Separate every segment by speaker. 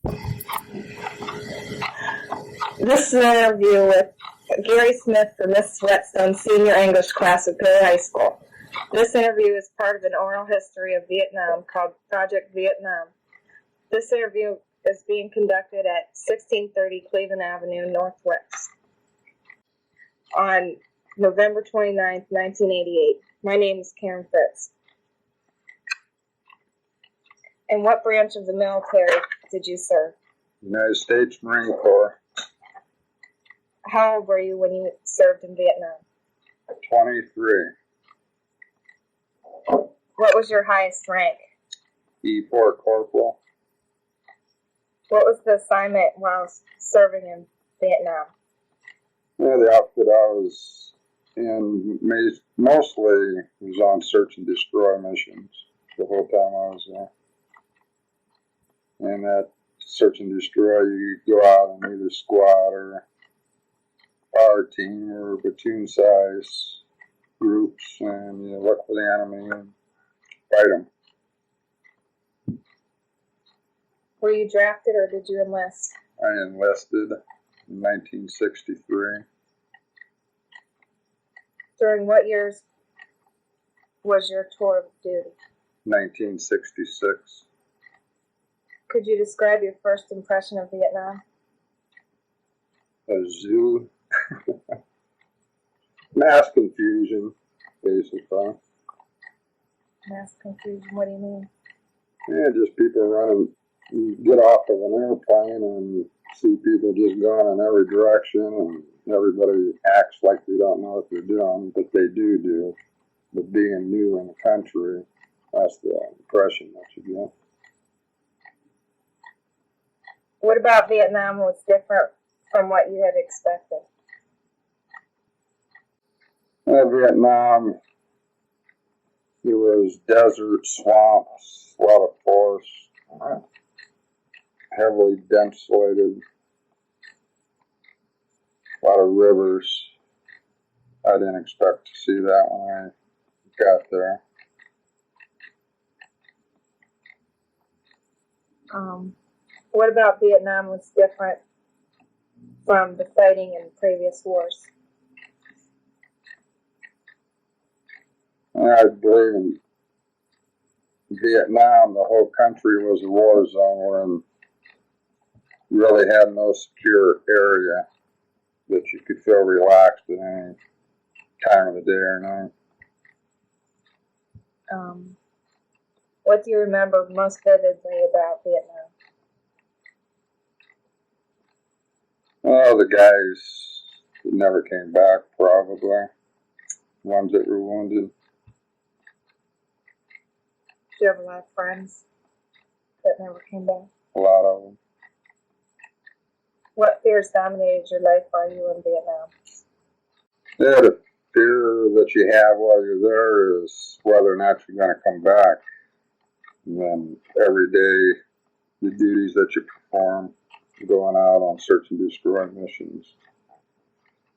Speaker 1: This is an interview with Gary Smith for Miss Whetstone's senior English class at Perry High School. This interview is part of an oral history of Vietnam called Project Vietnam. This interview is being conducted at 1630 Cleveland Avenue Northwest on November 29th, 1988. My name is Karen Fritz. In what branch of the military did you serve?
Speaker 2: United States Marine Corps.
Speaker 1: How old were you when you served in Vietnam?
Speaker 2: 23.
Speaker 1: What was your highest rank?
Speaker 2: E4 Corporal.
Speaker 1: What was the assignment while serving in Vietnam?
Speaker 2: Yeah, the outfit I was in mostly was on search and destroy missions the whole time I was there. And that search and destroy, you go out in either squad or fire team or platoon size groups, and you look for the enemy and fight them.
Speaker 1: Were you drafted or did you enlist?
Speaker 2: I enlisted in 1963.
Speaker 1: During what years was your tour of duty?
Speaker 2: 1966.
Speaker 1: Could you describe your first impression of Vietnam?
Speaker 2: A zoo. Mass confusion, basically.
Speaker 1: Mass confusion, what do you mean?
Speaker 2: Yeah, just people running. You get off of an airplane and see people just going in every direction, and everybody acts like they don't know what they're doing, but they do. But being new in the country, that's the impression that you get.
Speaker 1: What about Vietnam was different from what you had expected?
Speaker 2: Vietnam, there was desert, swamps, a lot of forest, heavily denselated, a lot of rivers. I didn't expect to see that when I got there.
Speaker 1: What about Vietnam was different from the fighting in previous wars?
Speaker 2: I believe in Vietnam, the whole country was a war zone where you really had no secure area that you could feel relaxed at any time of the day or night.
Speaker 1: What do you remember most vividly about Vietnam?
Speaker 2: Oh, the guys that never came back, probably. Ones that were wounded.
Speaker 1: Do you have a lot of friends that never came back?
Speaker 2: A lot of them.
Speaker 1: What fears dominated your life while you were in Vietnam?
Speaker 2: Yeah, the fear that you have while you're there is whether or not you're going to come back. And then every day, the duties that you perform, going out on search and destroy missions,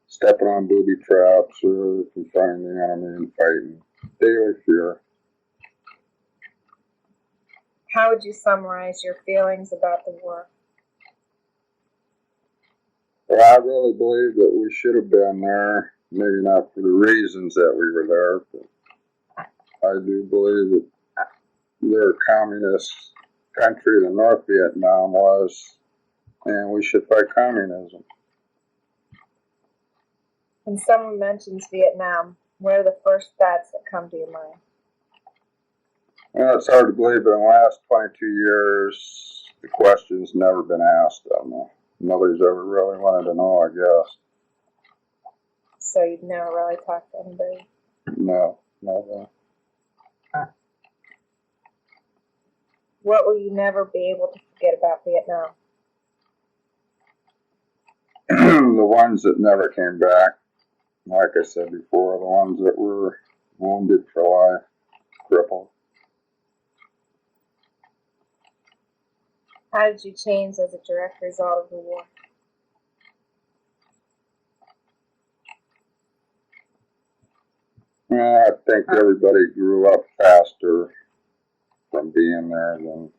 Speaker 2: stepping on booby traps or confronting the enemy and fighting. Daily fear.
Speaker 1: How would you summarize your feelings about the war?
Speaker 2: Well, I really believe that we should have been there, maybe not for the reasons that we were there, but I do believe that they're a communist country, the North Vietnam was, and we should fight communism.
Speaker 1: When someone mentions Vietnam, what are the first thoughts that come to your mind?
Speaker 2: Well, it's hard to believe, but in the last 22 years, the question's never been asked of me. Nobody's ever really wanted to know, I guess.
Speaker 1: So you've never really talked to anybody?
Speaker 2: No, never.
Speaker 1: What will you never be able to forget about Vietnam?
Speaker 2: The ones that never came back, like I said before, the ones that were wounded for life, crippled.
Speaker 1: How did you change as a direct result of the war?
Speaker 2: I think everybody grew up faster from being there than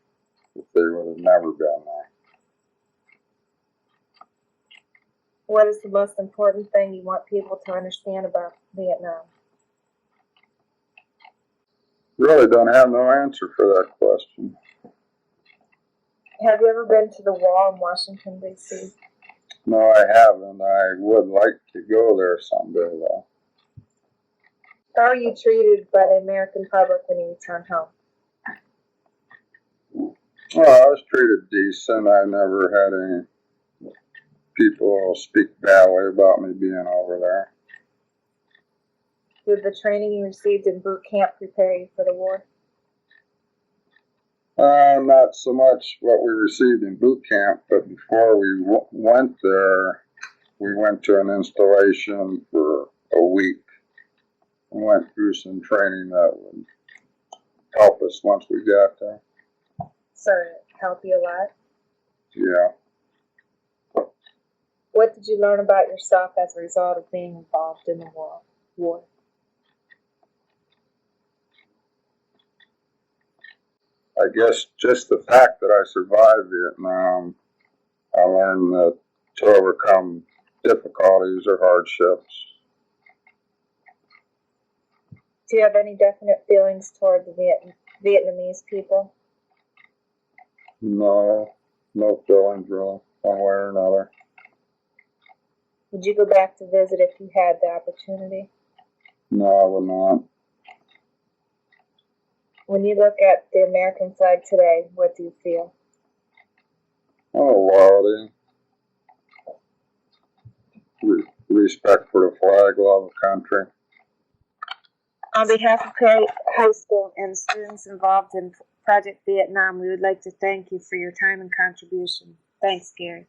Speaker 2: if they would have never been there.
Speaker 1: What is the most important thing you want people to understand about Vietnam?
Speaker 2: Really don't have no answer for that question.
Speaker 1: Have you ever been to the wall in Washington, D.C.?
Speaker 2: No, I haven't. I would like to go there someday, though.
Speaker 1: How are you treated by the American public when you return home?
Speaker 2: Well, I was treated decent. I never had any people speak badly about me being over there.
Speaker 1: Did the training you received in boot camp prepare you for the war?
Speaker 2: Not so much what we received in boot camp, but before we went there, we went to an installation for a week. We went through some training that would help us once we got there.
Speaker 1: So it helped you a lot?
Speaker 2: Yeah.
Speaker 1: What did you learn about yourself as a result of being involved in the war?
Speaker 2: I guess just the fact that I survived Vietnam, I learned that to overcome difficulties or hardships.
Speaker 1: Do you have any definite feelings toward the Vietnamese people?
Speaker 2: No feelings really, one way or another.
Speaker 1: Would you go back to visit if you had the opportunity?
Speaker 2: No, I would not.
Speaker 1: When you look at the American flag today, what do you feel?
Speaker 2: Oh, loyalty, respect for the flag, love of country.
Speaker 1: On behalf of Perry High School and students involved in Project Vietnam, we would like to thank you for your time and contribution. Thanks, Gary.